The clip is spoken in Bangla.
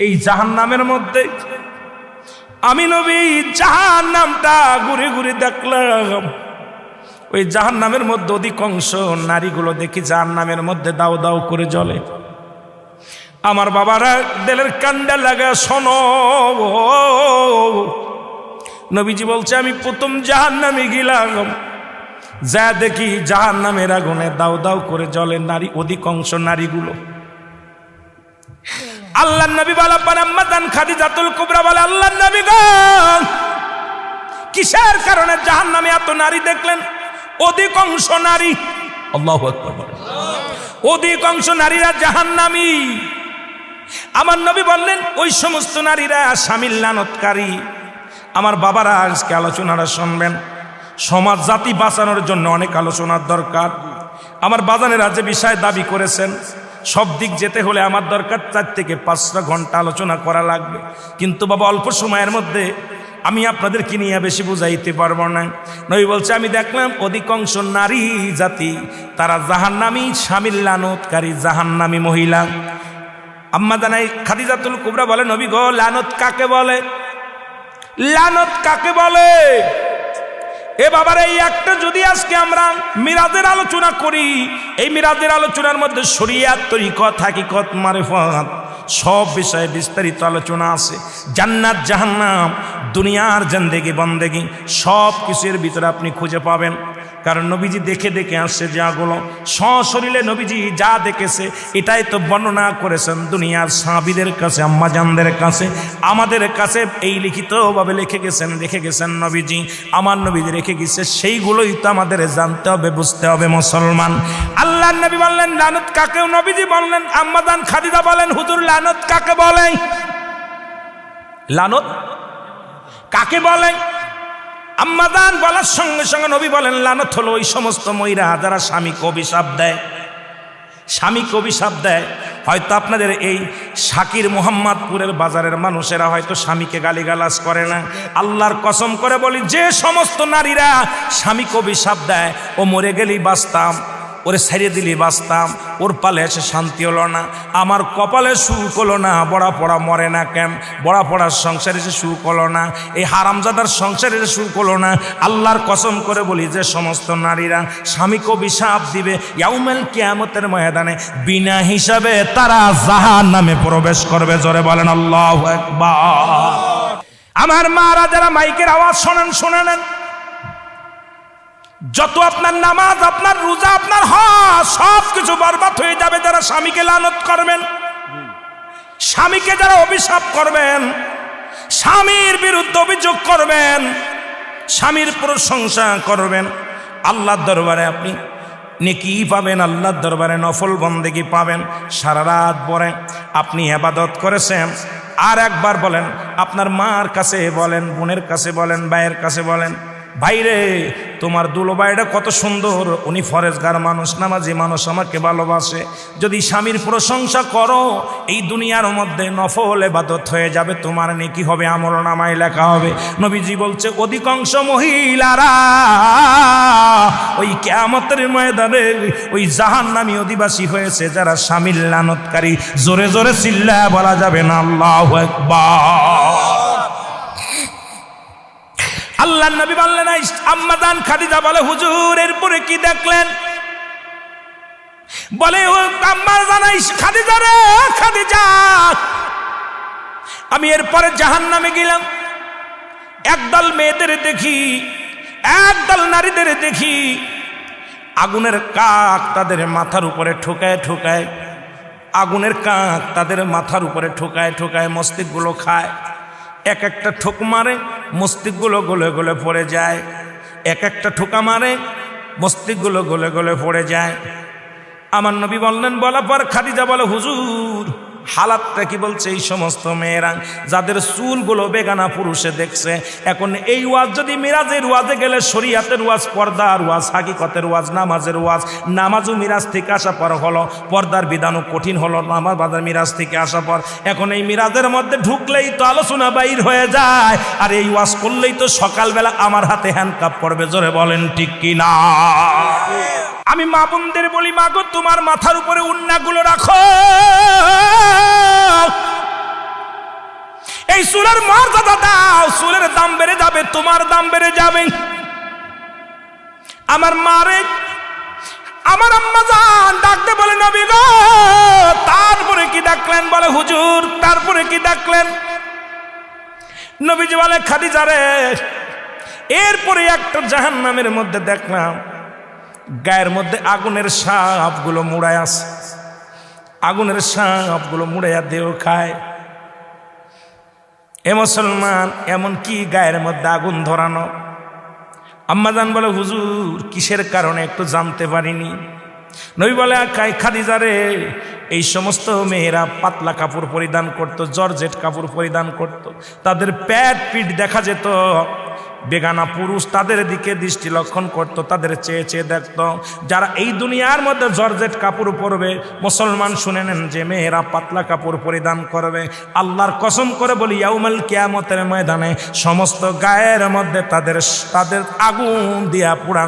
এই জাহান্নামের মধ্যে আমি নবী জাহান্নামটা ঘুরে ঘুরে দেখলাম। ওই জাহান্নামের মধ্যে অধিকাংশ নারীগুলো দেখি জাহান্নামের মধ্যে দাও দাও করে জ্বলে। আমার বাবারা দিলের কান্ডা লাগা শোনো, নবীজি বলছে আমি প্রথম জাহান্নামে গেলাম, যা দেখি জাহান্নামের আগুনে দাও দাও করে জ্বলে নারী, অধিকাংশ নারীগুলো। আল্লাহর নবী বলা পান আম্মা জান খাদিজাতুল কুবরা বলে, আল্লাহর নবী গো কিসের কারণে জাহান্নামে এত নারী দেখলেন? অধিকাংশ নারী, আল্লাহু আকবার, অধিকাংশ নারীরা জাহান্নামী। আমার নবী বললেন ওই সমস্ত নারীরা স্বামীর লানতকারী। আমার বাবারা আজকে আলোচনাটা শুনবেন, সমাজ জাতি বাঁচানোর জন্য অনেক আলোচনার দরকার। আমার বাজানেরা যে বিষয় দাবি করেছেন, সব দিক যেতে হলে আমার দরকার 4 থেকে 5টা ঘন্টা আলোচনা করা লাগবে। কিন্তু বাবা অল্প সময়ের মধ্যে আমি আপনাদেরকে নিয়ে বেশি বুঝাইতে পারবো না। নবী বলছে আমি দেখলাম অধিকাংশ নারী জাতি তারা জাহান্নামী, স্বামীর লানতকারী জাহান্নামী মহিলা। আম্মা জানাই খাদিজাতুল কুবরা বলে, নবী গো লানত কাকে বলে? লানত কাকে বলে? এ বাবার এই একটা যদি আজকে আমরা মিরাজের আলোচনা করি, এই মিরাজের আলোচনার মধ্যে শরিয়াত, তরিকত, হাকিকত, মারিফত সব বিষয়ে বিস্তারিত আলোচনা আছে। জান্নাত, জাহান্নাম, দুনিয়ার জিন্দেগি বন্দেগি সব কিছুর ভিতরে আপনি খুঁজে পাবেন। কারণ নবীজি দেখে দেখে আসছে যাগুলো, সশরীরে নবীজি যা দেখেছে এটাই তো বর্ণনা করেছেন দুনিয়ার সাহাবীদের কাছে, আম্মাজানদের কাছে, আমাদের কাছে এই লিখিতভাবে রেখে গেছেন নবীজি। আমার নবীজি রেখে গেছে, সেইগুলোই তো আমাদের জানতে হবে, বুঝতে হবে মুসলমান। আল্লাহর নবী বললেন লানত কাকে? নবীজি বললেন, আম্মাজান খাদিজা বলেন হুজুর লানত কাকে বলে? লানত কাকে বলে? আম্মাজান বলার সঙ্গে সঙ্গে নবী বলেন লানত হলো ওই সমস্ত মহিলা যারা স্বামীকে অভিশাপ দেয়। স্বামীকে অভিশাপ দেয়। হয়তো আপনাদের এই শাকির মোহাম্মদপুরের বাজারের মানুষেরা হয়তো স্বামীকে গালিগালাজ করে না। আল্লাহর কসম করে বলি, যে সমস্ত নারীরা স্বামীকে অভিশাপ দেয়, ও মরে গেলেই বাঁচতাম, ওরে ছেড়ে দিলি বাঁচতাম, ওর পালে এসে শান্তি হলো না, আমার কপালে সুখ হলো না, বড়া পড়া মরে না কেন, বড়া পড়ার সংসারে এসে সুখ হলো না, এই হারামজাদার সংসারে এসে সুখ হলো না। আল্লাহর কসম করে বলি, যে সমস্ত নারীরা স্বামীকে অভিশাপ দিবে ইয়াউমেল কিয়ামতের ময়দানে বিনা হিসাবে তারা জাহান্নামে প্রবেশ করবে। জোরে বলেন আল্লাহু আকবার। আমার মারা যারা মাইকের আওয়াজ শোনেন, শুনে নেন, যত আপনার নামাজ, আপনার রোজা, আপনার হজ সব কিছু বরবাদ হয়ে যাবে যারা স্বামীকে লানত করবেন, স্বামীকে যারা অভিশাপ করবেন, স্বামীর বিরুদ্ধে অভিযোগ করবেন, স্বামীর প্রশংসা করবেন। আল্লাহর দরবারে আপনি নেকি পাবেন, আল্লাহর দরবারে নফল বন্দেগি পাবেন। সারা রাত পরে আপনি ইবাদত করেছেন, আর একবার বলেন, আপনার মার কাছে বলেন, বোনের কাছে বলেন, ভাইয়ের কাছে বলেন, ভাইরে তোমার দুলোবাইটা কত সুন্দর, উনি ফরেজগার মানুষ, নামাজি মানুষ, আমাকে ভালোবাসে। যদি স্বামীর প্রশংসা করো, এই দুনিয়ার মধ্যে নফল ইবাদত হয়ে যাবে, তোমার নেকি হবে, আমলনামায় লেখা হবে। নবীজি বলছে অধিকাংশ মহিলারা ওই কিয়ামতের ময়দানে ওই জাহান্নামী অধিবাসী হয়েছে যারা স্বামীর লানতকারী। জোরে জোরে চিল্লায়া বলা যাবে না আল্লাহু আকবার। আল্লাহ নবী বললেন, আম্মাজান খাদিজা বলে হুজুর এরপরে কি দেখলেন? বলে ও আম্মাজান খাদিজা রে, খাদিজা আমি এরপরে জাহান্নামে গেলাম, একদল মেয়েদের দেখি, একদল নারীদের দেখি, আগুনের কাক তাদের মাথার উপরে ঠোকায় ঠোকায়, আগুনের কাক তাদের মাথার উপরে ঠোকায় ঠোকায় মস্তিষ্কগুলো খায়। এক একটা ঠোক মারে, মস্তিষ্কগুলো গলে গলে পড়ে যায়, এক একটা ঠোকা মারে, মস্তিষ্কগুলো গলে গলে পড়ে যায়। আমার নবী বললেন, বলার পর খাদিজা বলে হুজুর হালাতটা কি? বলছে এই সমস্ত মেয়েরা যাদের চুলগুলো বেগানা পুরুষে দেখছে। এখন এই ওয়াজ যদি মিরাজের ওয়াজে গেলে শরীয়তের ওয়াজ, পর্দার ওয়াজ, হাকিকতের ওয়াজ, নামাজের ওয়াজ, নামাজও মিরাজ থেকে আসা পর হলো, পর্দার বিধানও কঠিন হলো নামাজ বাজার মিরাজ থেকে আসা পর। এখন এই মিরাজের মধ্যে ঢুকলেই তো আলোচনা বাইর হয়ে যায়, আর এই ওয়াজ করলেই তো সকালবেলা আমার হাতে হ্যান্ডকাপ পড়বে। জোরে বলেন ঠিক কি না? আমি মা বোনদের বলি, মা গো তোমার মাথার উপরে উন্নাগুলো রাখো, এই চুলের মর্যাদা দাও, চুলের দাম বেড়ে যাবে, তোমার দাম বেড়ে যাবে। আমার মারে আমার আম্মা জান ডাকতে বলে নবী গো, তারপরে কি ডাকলেন? বলে হুজুর তারপরে কি ডাকলেন? নবীজি বলে খাদিজা রে, এরপরে একটা জাহান্নামের মধ্যে দেখলাম গায়ের মধ্যে আগুনের সাপগুলো মুড়ায় আছে, আগুনের সাপগুলো মুড়াইয়া দেহ খায়। এ মুসলমান, এমন কি গায়ের মধ্যে আগুন ধরানো? আম্মাজান বলে হুজুর কিসের কারণে একটু জানতে পারিনি। নবী বলে খাদিজা রে, এই সমস্ত মেয়েরা পাতলা কাপড় পরিধান করত, জর্জেট কাপড় পরিধান করত, তাদের পেট পিঠ দেখা যেত, বেগানা পুরুষ তাদের দিকে দৃষ্টি লক্ষণ করত, তাদের চেয়ে চেয়ে দেখত। যারা এই দুনিয়ার মধ্যে জর্জেট কাপড় পরবে, মুসলমান শুনে নেন, যে মেয়েরা পাতলা কাপড় পরিধান করবে, আল্লাহর কসম করে বলি ইয়াউমাল কিয়ামতের ময়দানে সমস্ত গায়ের মধ্যে তাদের আগুন দিয়া পুরানো